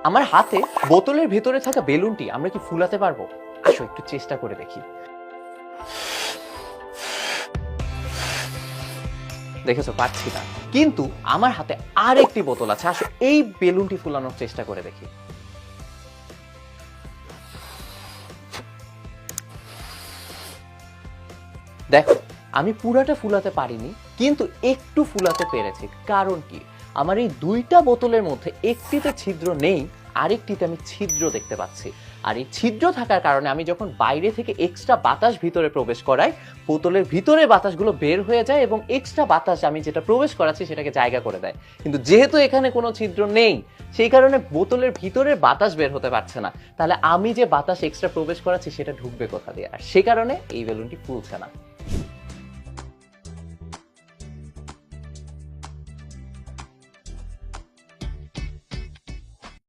আমার হাতে বোতলের ভেতরে থাকা বেলুনটি আমরা কি ফুলাতে পারবো? আসো একটু চেষ্টা করে দেখি। দেখেছো, পারছি না। কিন্তু আমার হাতে আরেকটি বোতল আছে, আসো এই বেলুনটি ফুলানোর চেষ্টা করে দেখি। দেখো, আমি পুরাটা ফুলাতে পারিনি, কিন্তু একটু ফুলাতে পেরেছি। কারণ কি, আমার এই দুইটা বোতলের মধ্যে একটিতে ছিদ্র নেই, আরেকটিতে আমি ছিদ্র দেখতে পাচ্ছি। আর এই ছিদ্র থাকার কারণে আমি যখন বাইরে থেকে এক্সট্রা বাতাস ভিতরে প্রবেশ করাই, বোতলের ভিতরে বাতাসগুলো বের হয়ে যায় এবং এক্সট্রা বাতাস আমি যেটা প্রবেশ করাচ্ছি সেটাকে জায়গা করে দেয়। কিন্তু যেহেতু এখানে কোনো ছিদ্র নেই, সেই কারণে বোতলের ভিতরের বাতাস বের হতে পারছে না। তাহলে আমি যে বাতাস এক্সট্রা প্রবেশ করাচ্ছি সেটা ঢুকবে কোথা দিয়ে? আর সে কারণে এই বেলুনটি ফুলছে না।